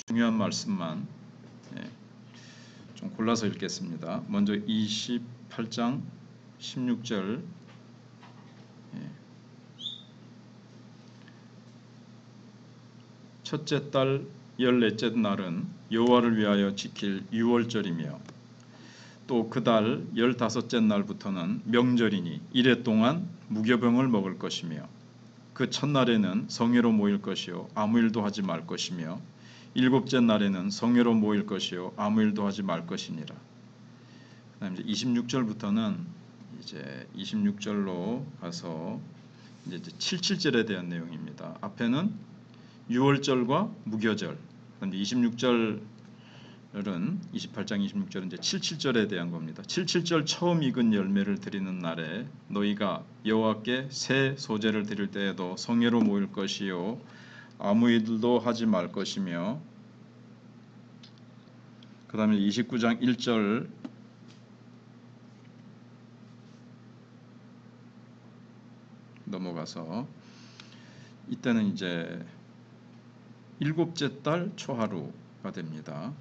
중요한 말씀만 좀 골라서 읽겠습니다. 먼저 28장 16절 첫째 달 14째 날은 여호와를 위하여 지킬 유월절이며 또 그 달 15째 날부터는 명절이니 이래 동안 무교병을 먹을 것이며 그 첫날에는 성회로 모일 것이요 아무 일도 하지 말 것이며 일곱째 날에는 성회로 모일 것이요 아무 일도 하지 말 것이니라. 그다음에 26절부터는 이제 26절로 가서 이제 77절에 대한 내용입니다. 앞에는 유월절과 무교절. 그런데 26절은 28장 26절은 이제 77절에 대한 겁니다. 77절 처음 익은 열매를 드리는 날에 너희가 여호와께 새 소제를 드릴 때에도 성회로 모일 것이요 아무 일도 하지 말 것이며 그 다음에 29장 1절 넘어가서 이때는 이제 일곱째 달 초하루가 됩니다.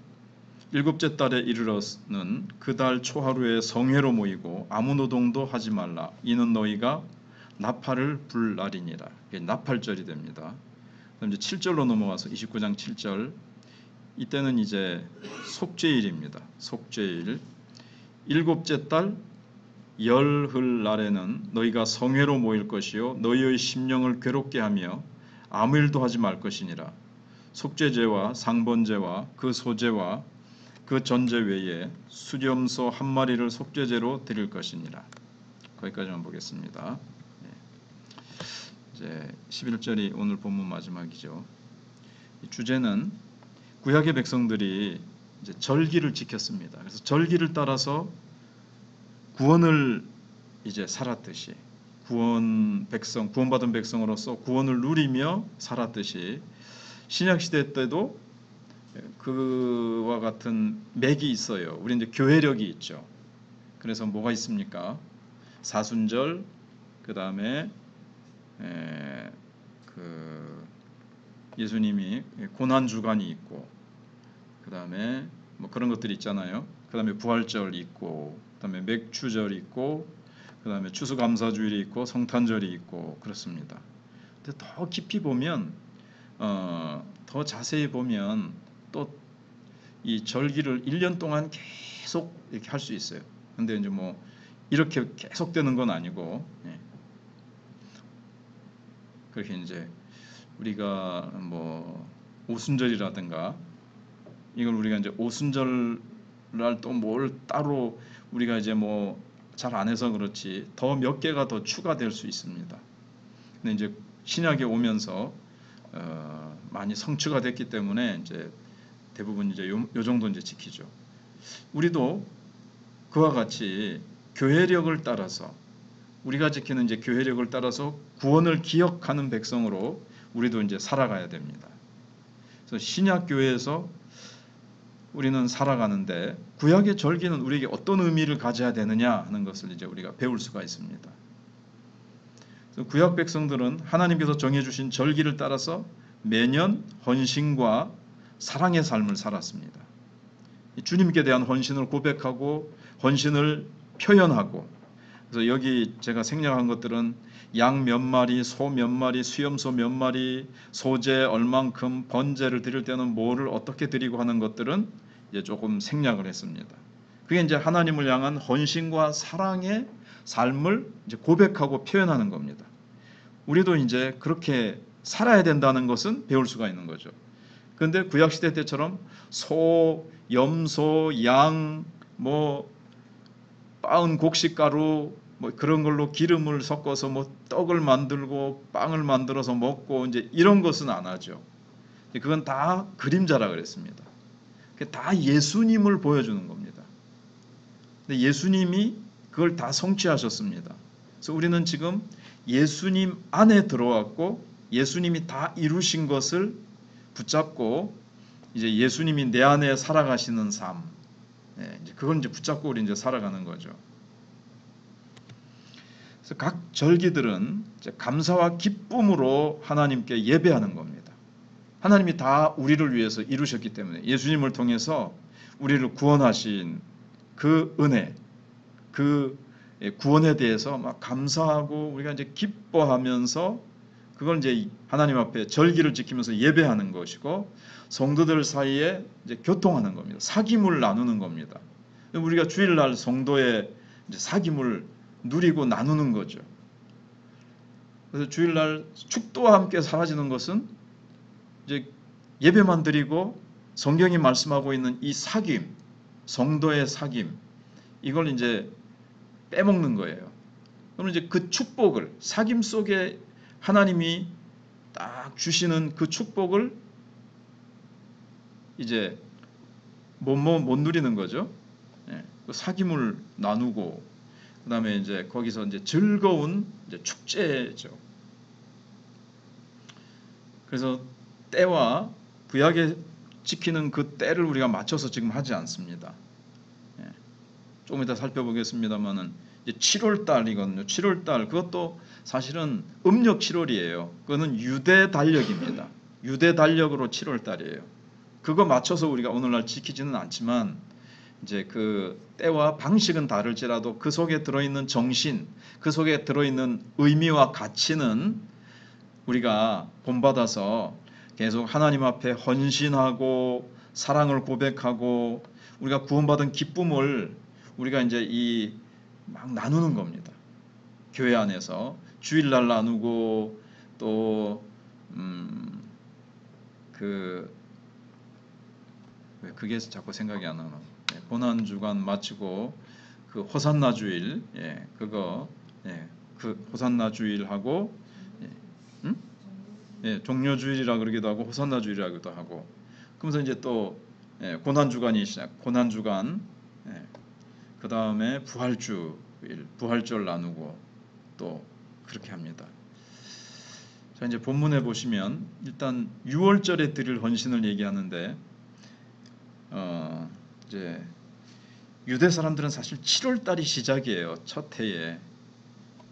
일곱째 달에 이르러는 그 달 초하루에 성회로 모이고 아무 노동도 하지 말라. 이는 너희가 나팔을 불 날이니라. 이게 나팔절이 됩니다. 그다음 이제 7절로 넘어가서 29장 7절 이때는 이제 속죄일입니다. 속죄일 일곱째 달 열흘 날에는 너희가 성회로 모일 것이요 너희의 심령을 괴롭게 하며 아무 일도 하지 말 것이니라. 속죄제와 상번제와 그 소제와 그 전제 외에 수렴소 한 마리를 속죄제로 드릴 것이니라. 거기까지만 보겠습니다. 이제 11절이 오늘 본문 마지막이죠. 이 주제는 구약의 백성들이 이제 절기를 지켰습니다. 그래서 절기를 따라서 구원을 이제 살았듯이 구원받은 백성으로서 구원을 누리며 살았듯이 신약 시대 때도 그와 같은 맥이 있어요. 우리 이제 교회력이 있죠. 그래서 뭐가 있습니까? 사순절, 그 다음에 그 예수님이 고난 주간이 있고, 그 다음에 뭐 그런 것들이 있잖아요. 그 다음에 부활절이 있고, 그 다음에 맥주절이 있고, 그 다음에 추수감사주일이 있고, 성탄절이 있고 그렇습니다. 근데 더 깊이 보면, 더 자세히 보면 또 이 절기를 1년 동안 계속 이렇게 할 수 있어요. 근데 이제 뭐 이렇게 계속 되는 건 아니고, 그렇게 이제 우리가 뭐 오순절이라든가 이걸 우리가 이제 오순절날 또 뭘 따로 우리가 이제 뭐 잘 안 해서 그렇지 더 몇 개가 더 추가될 수 있습니다. 근데 이제 신약에 오면서 많이 성취가 됐기 때문에 이제 대부분 이제 요 정도 이제 지키죠. 우리도 그와 같이 교회력을 따라서 우리가 지키는 이제 교회력을 따라서 구원을 기억하는 백성으로 우리도 이제 살아가야 됩니다. 그래서 신약 교회에서 우리는 살아가는데 구약의 절기는 우리에게 어떤 의미를 가져야 되느냐 하는 것을 이제 우리가 배울 수가 있습니다. 그래서 구약 백성들은 하나님께서 정해주신 절기를 따라서 매년 헌신과 사랑의 삶을 살았습니다. 주님께 대한 헌신을 고백하고 헌신을 표현하고, 그래서 여기 제가 생략한 것들은 양 몇 마리, 소 몇 마리, 수염소 몇 마리, 소재 얼만큼, 번제를 드릴 때는 뭐를 어떻게 드리고 하는 것들은 이제 조금 생략을 했습니다. 그게 이제 하나님을 향한 헌신과 사랑의 삶을 이제 고백하고 표현하는 겁니다. 우리도 이제 그렇게 살아야 된다는 것은 배울 수가 있는 거죠. 그런데 구약 시대 때처럼 소, 염소, 양, 뭐 빻은 곡식가루 뭐 그런 걸로 기름을 섞어서 뭐 떡을 만들고 빵을 만들어서 먹고 이제 이런 것은 안 하죠. 그건 다 그림자라 그랬습니다. 다 예수님을 보여주는 겁니다. 근데 예수님이 그걸 다 성취하셨습니다. 그래서 우리는 지금 예수님 안에 들어왔고 예수님이 다 이루신 것을 붙잡고 이제 예수님이 내 안에 살아가시는 삶, 이제 그걸 이제 붙잡고 우리 이제 살아가는 거죠. 그래서 각 절기들은 이제 감사와 기쁨으로 하나님께 예배하는 겁니다. 하나님이 다 우리를 위해서 이루셨기 때문에 예수님을 통해서 우리를 구원하신 그 은혜, 그 구원에 대해서 막 감사하고 우리가 이제 기뻐하면서 그걸 이제 하나님 앞에 절기를 지키면서 예배하는 것이고 성도들 사이에 이제 교통하는 겁니다. 사귐을 나누는 겁니다. 우리가 주일날 성도의 이제 사귐을 누리고 나누는 거죠. 그래서 주일날 축도와 함께 사라지는 것은 이제 예배만 드리고 성경이 말씀하고 있는 이 사귐, 성도의 사귐, 이걸 이제 빼먹는 거예요. 그러면 이제 그 축복을 사귐 속에 하나님이 딱 주시는 그 축복을 이제 못 누리는 거죠. 예, 그 사귐을 나누고 그다음에 이제 거기서 이제 즐거운 이제 축제죠. 그래서 때와 구약에 지키는 그 때를 우리가 맞춰서 지금 하지 않습니다. 예, 조금 이따 살펴보겠습니다만은 이제 7월 달이거든요. 7월 달 그것도 사실은 음력 7월이에요. 그거는 유대 달력입니다. 유대 달력으로 7월 달이에요. 그거 맞춰서 우리가 오늘날 지키지는 않지만 이제 그 때와 방식은 다를지라도 그 속에 들어있는 정신, 그 속에 들어있는 의미와 가치는 우리가 본받아서 계속 하나님 앞에 헌신하고 사랑을 고백하고 우리가 구원받은 기쁨을 우리가 이제 이 막 나누는 겁니다. 교회 안에서 주일날 나누고 또 그게 자꾸 생각이 안 나나. 고난 주간 마치고 그 호산나 주일, 예, 그거, 예, 그 호산나 주일하고, 예, 예, 종려 주일이라 그러기도 하고 호산나 주일이라고도 하고. 그러면서 이제 또 예, 고난 주간이 고난 주간, 예, 그 다음에 부활주일, 부활절 나누고 또 그렇게 합니다. 자, 이제 본문에 보시면 일단 6월절에 드릴 헌신을 얘기하는데 이제 유대 사람들은 사실 7월 달이 시작이에요. 첫 해에.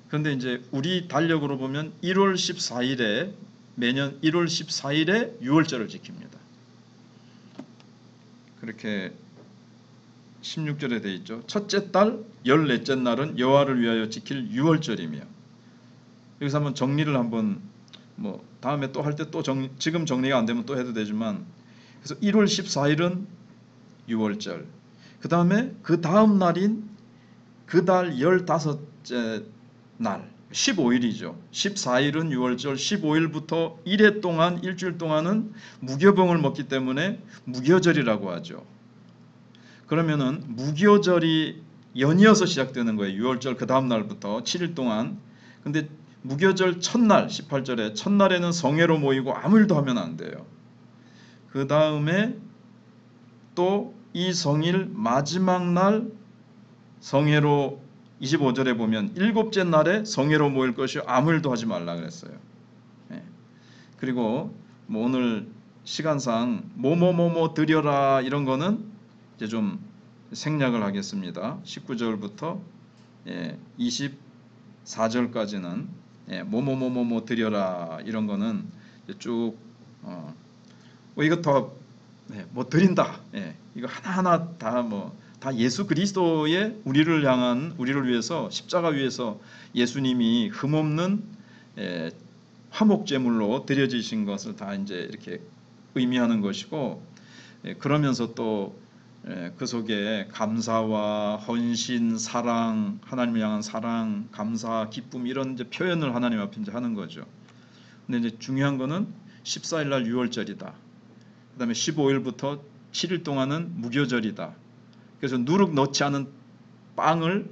그런데 이제 우리 달력으로 보면 1월 14일에 매년 1월 14일에 6월절을 지킵니다. 그렇게 16절에 돼 있죠. 첫째 달 14째 날은 여호와를 위하여 지킬 6월절이며 여기서 한번 정리를 한번 뭐 다음에 또 할 때 또 지금 정리가 안 되면 또 해도 되지만 그래서 1월 14일은 6월절 그 다음에 그 다음 날인 그 달 15째 날 15일이죠. 14일은 6월절 15일부터 1회 동안 일주일 동안은 무교병을 먹기 때문에 무교절이라고 하죠. 그러면은 무교절이 연이어서 시작되는 거예요. 6월절 그 다음 날부터 7일 동안. 근데 무교절 첫날 18절에 첫날에는 성회로 모이고 아무 일도 하면 안 돼요. 그 다음에 또 이 성일 마지막 날 성회로 25절에 보면 일곱째 날에 성회로 모일 것이 아무 일도 하지 말라 그랬어요. 네. 그리고 뭐 오늘 시간상 뭐뭐뭐뭐 드려라 이런 거는 이제 좀 생략을 하겠습니다. 19절부터 24절까지는 뭐뭐뭐뭐 드려라 이런 거는 쭉 이것도 뭐 드린다. 이거 하나하나 다 예수 그리스도의 우리를 향한 우리를 위해서 십자가 위에서 예수님이 흠없는 화목제물로 드려지신 것을 다 이제 이렇게 의미하는 것이고 그러면서 또 그 속에 감사와 헌신, 사랑, 하나님을 향한 사랑, 감사, 기쁨 이런 이제 표현을 하나님 앞에 이제 하는 거죠. 근데 이제 중요한 거는 14일 날 6월절이다. 그다음에 15일부터 7일 동안은 무교절이다. 그래서 누룩 넣지 않은 빵을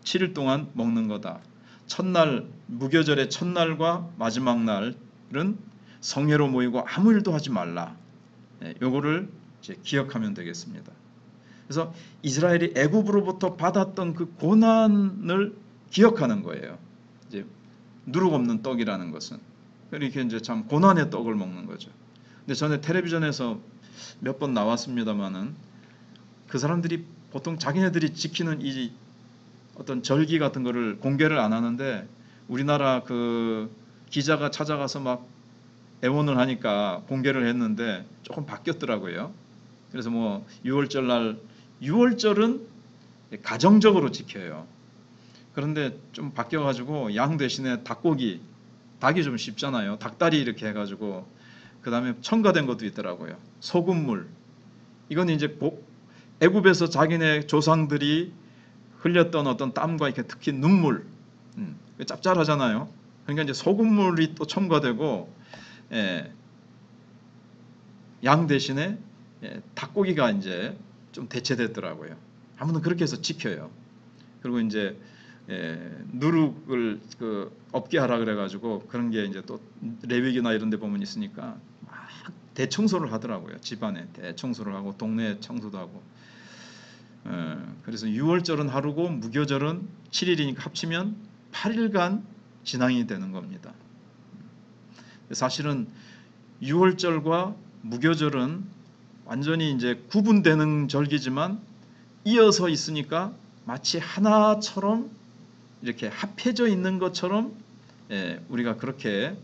7일 동안 먹는 거다. 첫날 무교절의 첫날과 마지막 날은 성회로 모이고 아무 일도 하지 말라. 요거를 이제 기억하면 되겠습니다. 그래서 이스라엘이 애굽으로부터 받았던 그 고난을 기억하는 거예요. 이제 누룩 없는 떡이라는 것은 이렇게 이제 참 고난의 떡을 먹는 거죠. 근데 전에 텔레비전에서 몇 번 나왔습니다만은 그 사람들이 보통 자기네들이 지키는 이 어떤 절기 같은 거를 공개를 안 하는데 우리나라 그 기자가 찾아가서 막 애원을 하니까 공개를 했는데 조금 바뀌었더라고요. 그래서 뭐 6월절 날 6월절은 가정적으로 지켜요. 그런데 좀 바뀌어가지고 양 대신에 닭고기, 닭이 좀 쉽잖아요. 닭다리 이렇게 해가지고 그 다음에 첨가된 것도 있더라고요. 소금물. 이건 이제 애굽에서 자기네 조상들이 흘렸던 어떤 땀과 이렇게 특히 눈물, 짭짤하잖아요. 그러니까 이제 소금물이 또 첨가되고, 양 대신에 닭고기가 이제 좀 대체됐더라고요. 아무튼 그렇게 해서 지켜요. 그리고 이제 누룩을 없게 하라 그래가지고 그런 게 이제 또 레위기나 이런 데 보면 있으니까 막 대청소를 하더라고요. 집안에 대청소를 하고 동네 청소도 하고. 그래서 6월절은 하루고 무교절은 7일이니까 합치면 8일간 진앙이 되는 겁니다. 사실은 6월절과 무교절은 완전히 이제 구분되는 절기지만 이어서 있으니까 마치 하나처럼 이렇게 합해져 있는 것처럼 우리가 그렇게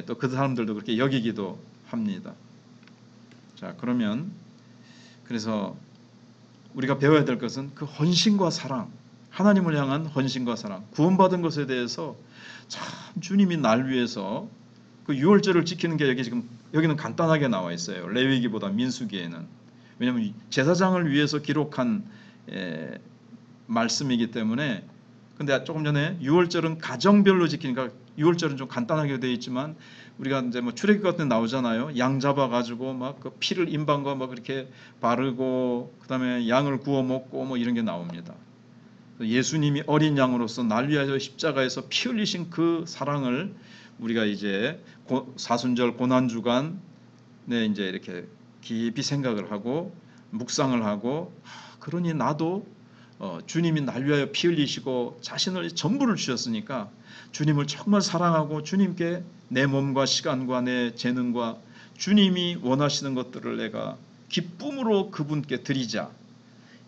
또 그 사람들도 그렇게 여기기도 합니다. 자, 그러면 그래서 우리가 배워야 될 것은 그 헌신과 사랑, 하나님을 향한 헌신과 사랑, 구원받은 것에 대해서 참 주님이 날 위해서 그 6월절을 지키는 게 여기는 간단하게 나와 있어요. 레위기보다 민수기에는. 왜냐하면 제사장을 위해서 기록한 말씀이기 때문에. 근데 조금 전에 6월절은 가정별로 지키니까 6월절은 좀 간단하게 되어 있지만 우리가 이제 뭐 출애굽 같은 데 나오잖아요. 양 잡아 가지고 막 그 피를 임방과 막 이렇게 바르고 그다음에 양을 구워 먹고 뭐 이런 게 나옵니다. 예수님이 어린 양으로서 날 위하여 십자가에서 피 흘리신 그 사랑을 우리가 이제 사순절 고난주간에 이제 이렇게 깊이 생각을 하고 묵상을 하고, 그러니 나도 주님이 날 위하여 피 흘리시고 자신을 전부를 주셨으니까 주님을 정말 사랑하고 주님께 내 몸과 시간과 내 재능과 주님이 원하시는 것들을 내가 기쁨으로 그분께 드리자.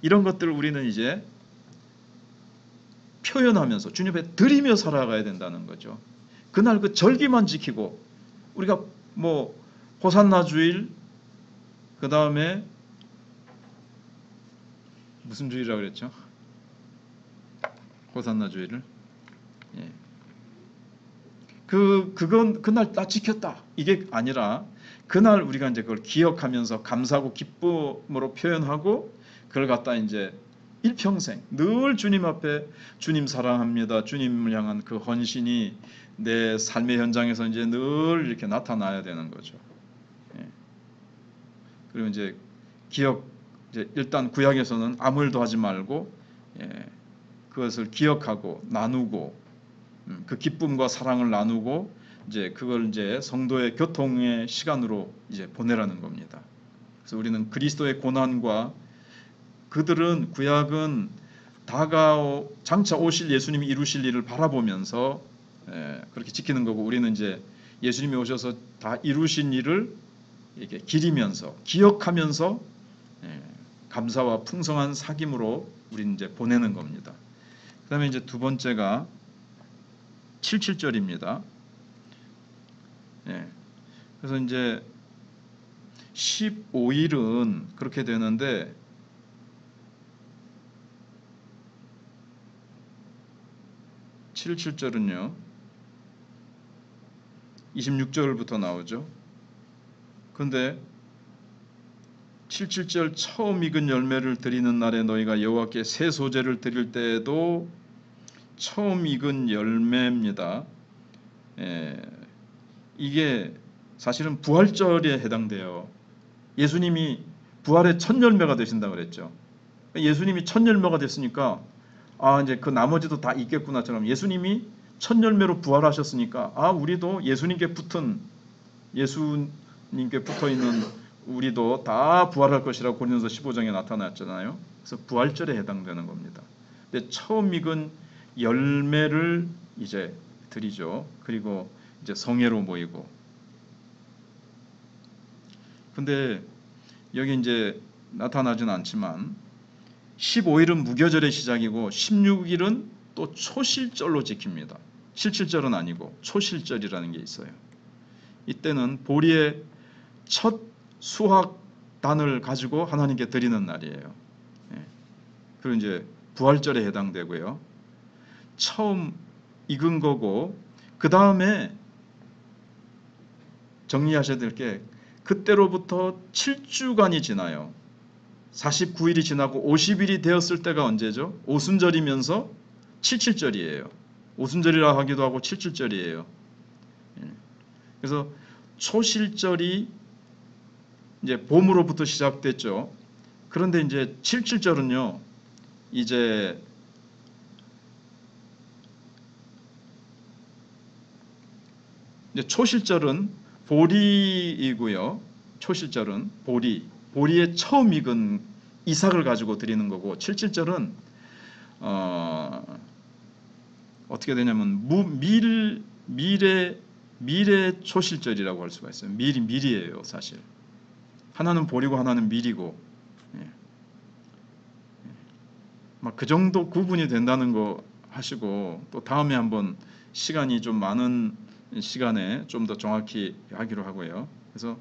이런 것들을 우리는 이제 표현하면서 주님 앞에 드리며 살아가야 된다는 거죠. 그날 그 절기만 지키고 우리가 뭐 호산나 주일, 그 다음에 무슨 주일이라고 그랬죠? 호산나 주일을 그건 그날 다 지켰다 이게 아니라 그날 우리가 이제 그걸 기억하면서 감사하고 기쁨으로 표현하고 그걸 갖다 이제 일평생 늘 주님 앞에 주님 사랑합니다. 주님을 향한 그 헌신이 내 삶의 현장에서 이제 늘 이렇게 나타나야 되는 거죠. 그리고 이제 이제 일단 구약에서는 아무 일도 하지 말고 그것을 기억하고 나누고 그 기쁨과 사랑을 나누고 이제 그걸 이제 성도의 교통의 시간으로 이제 보내라는 겁니다. 그래서 우리는 그리스도의 고난과 그들은 구약은 장차 오실 예수님이 이루실 일을 바라보면서 그렇게 지키는 거고, 우리는 이제 예수님이 오셔서 다 이루신 일을 이렇게 기리면서 기억하면서 감사와 풍성한 사귐으로 우리는 이제 보내는 겁니다. 그다음에 이제 두 번째가 77절입니다. 그래서 이제 15일은 그렇게 되는데 77절은요 26절부터 나오죠. 그런데 77절 처음 익은 열매를 드리는 날에 너희가 여호와께 새 소제를 드릴 때에도 처음 익은 열매입니다. 이게 사실은 부활절에 해당돼요. 예수님이 부활의 첫 열매가 되신다고 그랬죠. 예수님이 첫 열매가 됐으니까 이제 그 나머지도 다 있겠구나처럼 예수님이 첫 열매로 부활하셨으니까 우리도 예수님께 붙어 있는 우리도 다 부활할 것이라고 고린도서 15장에 나타났잖아요. 그래서 부활절에 해당되는 겁니다. 근데 처음 익은 열매를 이제 드리죠. 그리고 이제 성회로 모이고. 근데 여기 이제 나타나진 않지만 15일은 무교절의 시작이고 16일은 또 초실절로 지킵니다. 77절은 아니고 초실절이라는 게 있어요. 이때는 보리의 첫 수확단을 가지고 하나님께 드리는 날이에요. 예. 그리고 이제 부활절에 해당되고요. 처음 익은 거고, 그 다음에 정리하셔야 될 게 그때로부터 7주간이 지나요. 49일이 지나고 50일이 되었을 때가 언제죠? 오순절이면서 77절이에요. 오순절이라 하기도 하고 77절이에요. 그래서 초실절이 이제 봄으로부터 시작됐죠. 그런데 이제 77절은요, 이제 초실절은 보리이고요. 초실절은 보리의 처음 익은 이삭을 가지고 드리는 거고, 77절은 어떻게 되냐면 밀의 초실절이라고 할 수가 있어요. 밀이에요, 사실. 하나는 보리고 하나는 밀이고, 막 그 정도 구분이 된다는 거 하시고, 또 다음에 한번 시간이 좀 많은 시간에 좀 더 정확히 하기로 하고요. 그래서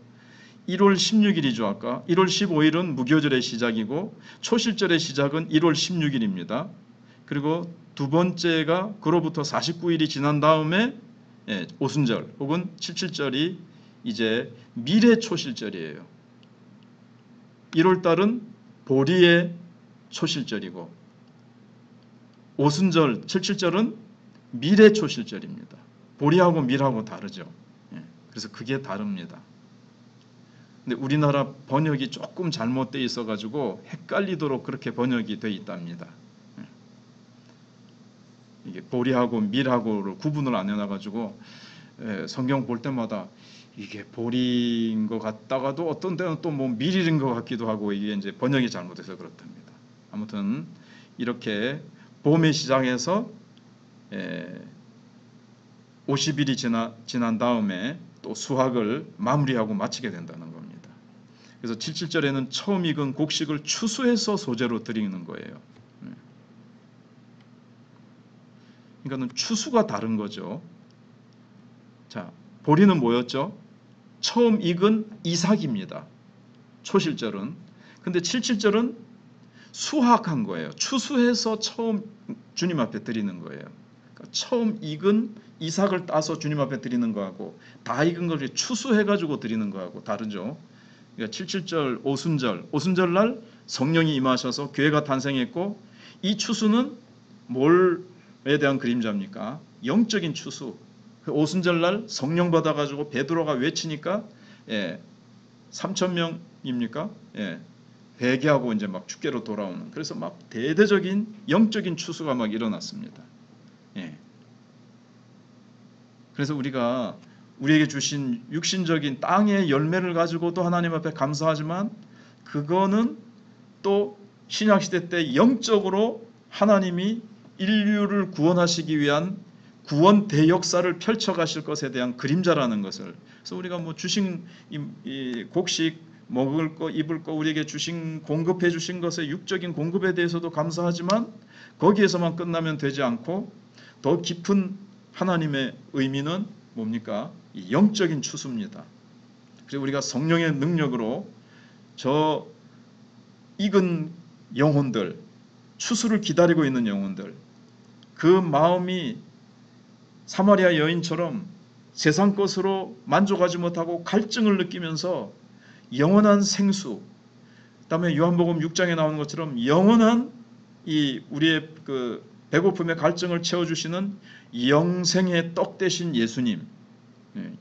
1월 16일이죠. 아까 1월 15일은 무교절의 시작이고 초실절의 시작은 1월 16일입니다. 그리고 두 번째가 그로부터 49일이 지난 다음에 오순절 혹은 77절이 이제 밀의 초실절이에요. 1월 달은 보리의 초실절이고 오순절 77절은 밀의 초실절입니다. 보리하고 밀하고 다르죠. 그래서 그게 다릅니다. 근데 우리나라 번역이 조금 잘못되어 있어가지고 헷갈리도록 그렇게 번역이 되어 있답니다. 이게 보리하고 밀하고를 구분을 안 해놔가지고 성경 볼 때마다 이게 보리인 것 같다가도 어떤 때는 또 뭐 밀인 것 같기도 하고 이게 이제 번역이 잘못돼서 그렇답니다. 아무튼 이렇게 봄의 시작에서 50일이 지난 다음에 또 수확을 마무리하고 마치게 된다는 겁니다. 그래서 77절에는 처음 익은 곡식을 추수해서 소재로 드리는 거예요. 그러니까는 추수가 다른 거죠. 자, 보리는 뭐였죠? 처음 익은 이삭입니다. 초실절은. 근데 77절은 수확한 거예요. 추수해서 처음 주님 앞에 드리는 거예요. 그러니까 처음 익은 이삭을 따서 주님 앞에 드리는 거하고 다 익은 걸 추수해가지고 드리는 거하고 다르죠. 그러니까 77절 오순절 날 성령이 임하셔서 교회가 탄생했고, 이 추수는 뭘에 대한 그림자입니까? 영적인 추수. 오순절 날 성령 받아가지고 베드로가 외치니까 3,000명입니까? 회개하고 이제 막 주께로 돌아오는. 그래서 막 대대적인 영적인 추수가 막 일어났습니다. 그래서 우리가 우리에게 주신 육신적인 땅의 열매를 가지고도 하나님 앞에 감사하지만, 그거는 또 신약시대 때 영적으로 하나님이 인류를 구원하시기 위한 구원 대역사를 펼쳐가실 것에 대한 그림자라는 것을. 그래서 우리가 뭐 주신 이 곡식, 먹을 거, 입을 거 우리에게 주신, 공급해 주신 것의 육적인 공급에 대해서도 감사하지만, 거기에서만 끝나면 되지 않고 더 깊은 하나님의 의미는 뭡니까? 이 영적인 추수입니다. 그래서 우리가 성령의 능력으로 저 익은 영혼들, 추수를 기다리고 있는 영혼들, 그 마음이 사마리아 여인처럼 세상 것으로 만족하지 못하고 갈증을 느끼면서 영원한 생수, 그다음에 요한복음 6장에 나오는 것처럼 영원한 이 우리의 그 배고픔의 갈증을 채워주시는 영생의 떡 되신 예수님,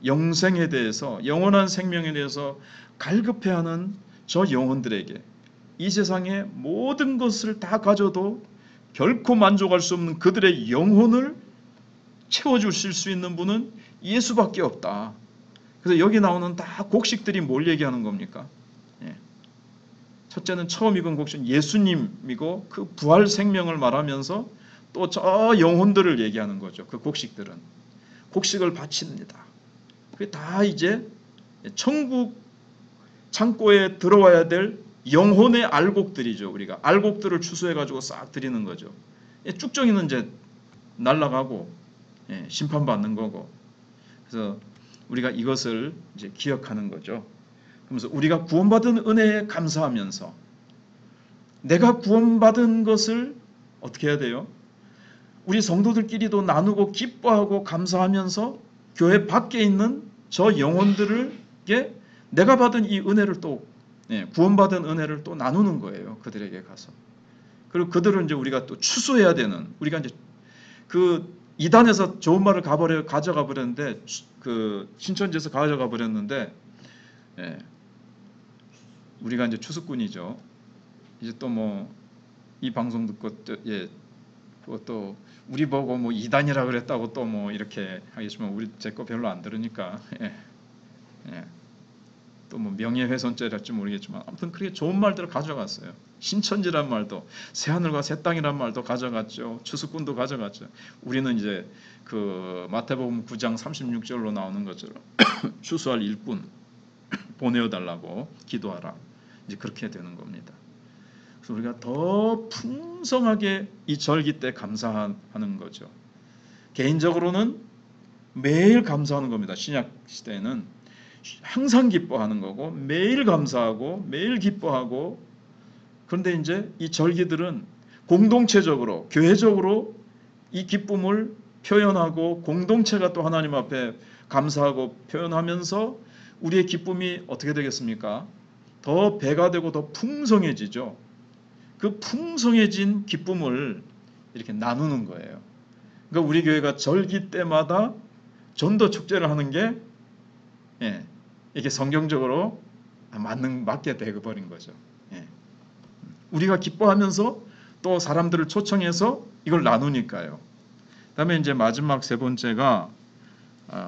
영생에 대해서, 영원한 생명에 대해서 갈급해하는 저 영혼들에게 이 세상의 모든 것을 다 가져도 결코 만족할 수 없는 그들의 영혼을 채워주실 수 있는 분은 예수밖에 없다. 그래서 여기 나오는 다 곡식들이 뭘 얘기하는 겁니까? 첫째는 처음 익은 곡식 예수님이고, 그 부활 생명을 말하면서 또 저 영혼들을 얘기하는 거죠. 그 곡식들은 곡식을 바칩니다. 그게 다 이제 천국 창고에 들어와야 될 영혼의 알곡들이죠. 우리가 알곡들을 추수해가지고 싹 드리는 거죠. 쭉정이는 이제 날아가고 심판받는 거고. 그래서 우리가 이것을 이제 기억하는 거죠. 그러면서 우리가 구원받은 은혜에 감사하면서 내가 구원받은 것을 어떻게 해야 돼요? 우리 성도들끼리도 나누고 기뻐하고 감사하면서 교회 밖에 있는 저 영혼들에게 내가 받은 이 은혜를 또 구원받은 은혜를 또 나누는 거예요. 그들에게 가서. 그리고 그들은 이제 우리가 또 추수해야 되는, 우리가 이제 그 이단에서 좋은 말을 가져가 버렸는데, 그 신천지에서 가져가 버렸는데, 우리가 이제 추수꾼이죠. 이제 또 뭐 이 방송 듣고 그것도 우리 보고 뭐 이단이라 그랬다고 또 뭐 이렇게 하겠지만 우리 제 거 별로 안 들으니까 또 뭐 명예훼손죄랄지 모르겠지만 아무튼 그렇게 좋은 말들을 가져갔어요. 신천지란 말도 새하늘과 새 땅이란 말도 가져갔죠. 추수꾼도 가져갔죠. 우리는 이제 그 마태복음 9장 36절로 나오는 것처럼 추수할 일꾼 보내어달라고 기도하라. 이제 그렇게 되는 겁니다. 그래서 우리가 더 풍성하게 이 절기 때 감사하는 거죠. 개인적으로는 매일 감사하는 겁니다. 신약 시대에는 항상 기뻐하는 거고 매일 감사하고 매일 기뻐하고, 그런데 이제 이 절기들은 공동체적으로 교회적으로 이 기쁨을 표현하고 공동체가 또 하나님 앞에 감사하고 표현하면서 우리의 기쁨이 어떻게 되겠습니까? 더 배가 되고 더 풍성해지죠. 그 풍성해진 기쁨을 이렇게 나누는 거예요. 그러니까 우리 교회가 절기 때마다 전도 축제를 하는 게 이게 성경적으로 맞게 되어버린 거죠. 우리가 기뻐하면서 또 사람들을 초청해서 이걸 나누니까요. 그다음에 이제 마지막 세 번째가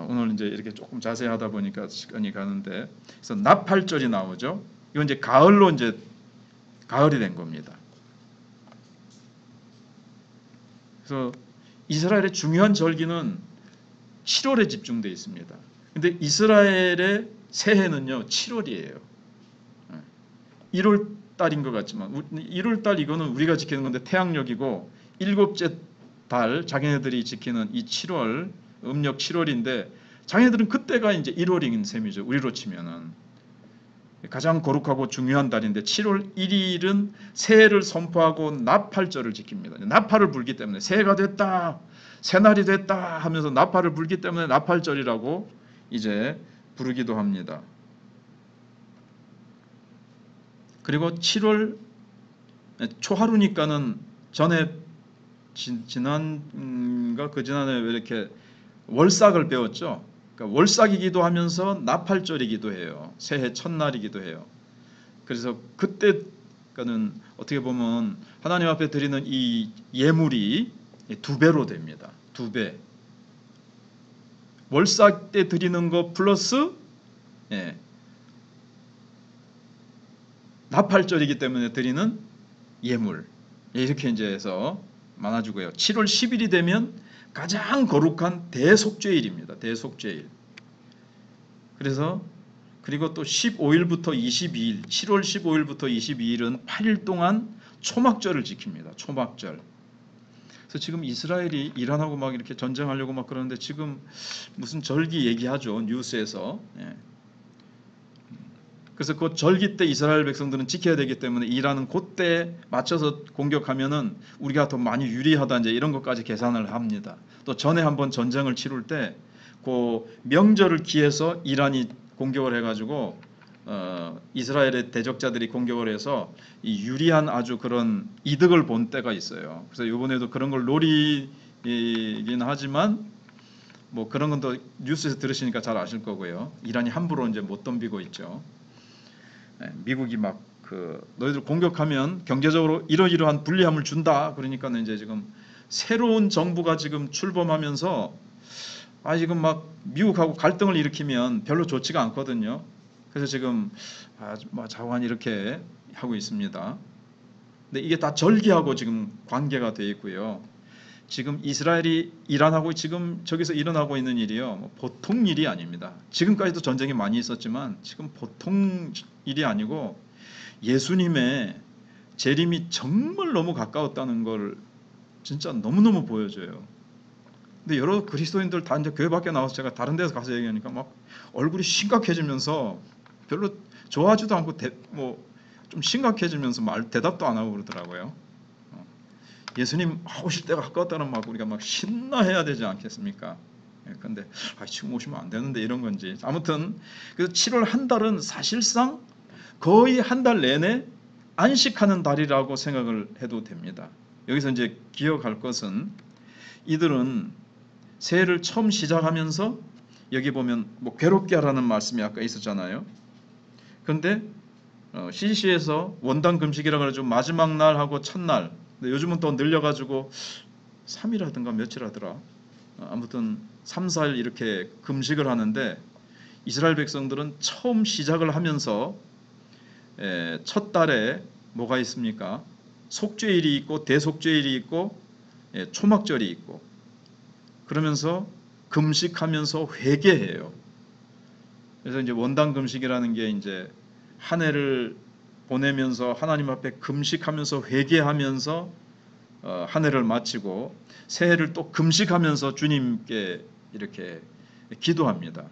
오늘 이제 이렇게 조금 자세히 하다 보니까 시간이 가는데, 그래서 나팔절이 나오죠. 이건 이제 가을로 이제 가을이 된 겁니다. 그래서 이스라엘의 중요한 절기는 7월에 집중되어 있습니다. 근데 이스라엘의 새해는요 7월이에요. 1월 달인 것 같지만 1월 달 이거는 우리가 지키는 건데 태양력이고, 일곱째 달 자기네들이 지키는 이 7월 음력 7월인데 자기네들은 그때가 이제 1월인 셈이죠. 우리로 치면은 가장 거룩하고 중요한 달인데 7월 1일은 새해를 선포하고 나팔절을 지킵니다. 나팔을 불기 때문에 새해가 됐다, 새날이 됐다 하면서 나팔을 불기 때문에 나팔절이라고 이제 부르기도 합니다. 그리고 7월 초하루니까는 전에 지난가 그 지난해 이렇게 월삭을 배웠죠. 그러니까 월삭이기도 하면서 나팔절이기도 해요. 새해 첫날이기도 해요. 그래서 그때는 어떻게 보면 하나님 앞에 드리는 이 예물이 2배로 됩니다. 2배. 월삭 때 드리는 거 플러스 나팔절이기 때문에 드리는 예물, 이렇게 이제 해서 많아지고요. 7월 10일이 되면 가장 거룩한 대속죄일입니다. 대속죄일. 그래서 그리고 또 15일부터 22일, 7월 15일부터 22일은 8일 동안 초막절을 지킵니다. 초막절. 그래서 지금 이스라엘이 이란하고 막 이렇게 전쟁하려고 막 그러는데 지금 무슨 절기 얘기하죠, 뉴스에서. 그래서 그 절기 때 이스라엘 백성들은 지켜야 되기 때문에 이란은 그때 맞춰서 공격하면은 우리가 더 많이 유리하다, 이제 이런 것까지 계산을 합니다. 또 전에 한번 전쟁을 치룰 때 그 명절을 기해서 이란이 공격을 해가지고 이스라엘의 대적자들이 공격을 해서 이 유리한 아주 그런 이득을 본 때가 있어요. 그래서 이번에도 그런 걸 노리긴 하지만 뭐 그런 건 또 뉴스에서 들으시니까 잘 아실 거고요. 이란이 함부로 이제 못 덤비고 있죠. 미국이 막 너희들 공격하면 경제적으로 이러이러한 불리함을 준다. 그러니까는 이제 지금 새로운 정부가 지금 출범하면서 지금 막 미국하고 갈등을 일으키면 별로 좋지가 않거든요. 그래서 지금 자관 이렇게 하고 있습니다. 근데 이게 다 절기하고 지금 관계가 되어 있고요. 지금 이스라엘이 이란하고 지금 저기서 일어나고 있는 일이요, 보통 일이 아닙니다. 지금까지도 전쟁이 많이 있었지만 지금 보통 일이 아니고 예수님의 재림이 정말 너무 가까웠다는 걸 진짜 너무너무 보여줘요. 근데 여러 그리스도인들 다 이제 교회 밖에 나와서 제가 다른 데서 가서 얘기하니까 막 얼굴이 심각해지면서 별로 좋아하지도 않고 뭐 좀 심각해지면서 대답도 안 하고 그러더라고요. 예수님 오실 때가 가까웠다는 막 우리가 막 신나해야 되지 않겠습니까? 근데 지금 오시면 안 되는데 이런 건지 아무튼 그래서 7월 한 달은 사실상 거의 한 달 내내 안식하는 달이라고 생각을 해도 됩니다. 여기서 이제 기억할 것은 이들은 새해를 처음 시작하면서 여기 보면 뭐 괴롭게 하라는 말씀이 아까 있었잖아요. 그런데 CC에서 원당 금식이라고 해가지고 마지막 날하고 첫날, 근데 요즘은 또 늘려가지고 3일 하든가 며칠 하더라. 아무튼 3, 4일 이렇게 금식을 하는데 이스라엘 백성들은 처음 시작을 하면서 첫 달에 뭐가 있습니까? 속죄일이 있고 대속죄일이 있고 초막절이 있고 그러면서 금식하면서 회개해요. 그래서 이제 원당 금식이라는 게 이제 한 해를 보내면서 하나님 앞에 금식하면서 회개하면서 한 해를 마치고 새해를 또 금식하면서 주님께 이렇게 기도합니다.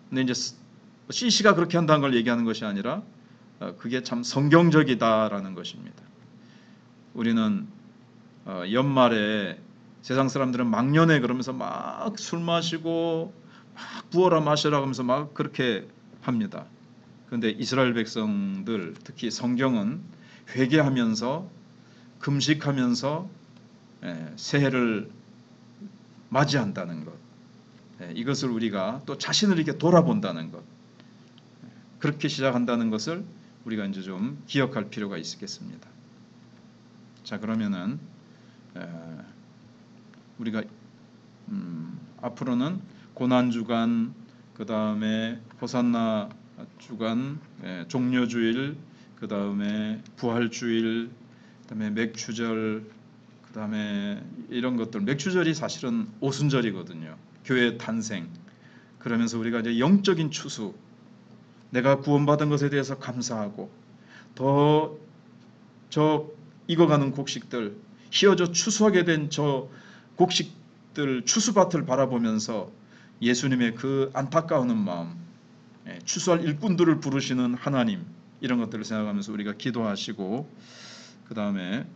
근데 이제 CC가 그렇게 한다는 걸 얘기하는 것이 아니라 그게 참 성경적이다라는 것입니다. 우리는 연말에 세상 사람들은 막년에 그러면서 막 술 마시고 막 부어라 마셔라 하면서 막 그렇게 합니다. 그런데 이스라엘 백성들 특히 성경은 회개하면서 금식하면서 새해를 맞이한다는 것, 이것을 우리가 또 자신을 이렇게 돌아본다는 것, 그렇게 시작한다는 것을 우리가 이제 좀 기억할 필요가 있겠습니다. 자, 그러면은 우리가 앞으로는 고난 주간, 그 다음에 호산나 주간, 종려주일, 그 다음에 부활주일, 그 다음에 맥추절, 그 다음에 이런 것들. 맥추절이 사실은 오순절이거든요. 교회 탄생. 그러면서 우리가 이제 영적인 추수, 내가 구원받은 것에 대해서 감사하고 더 저 익어가는 곡식들, 휘어져 추수하게 된 저 곡식들, 추수밭을 바라보면서 예수님의 그 안타까운 마음, 추수할 일꾼들을 부르시는 하나님, 이런 것들을 생각하면서 우리가 기도하시고 그 다음에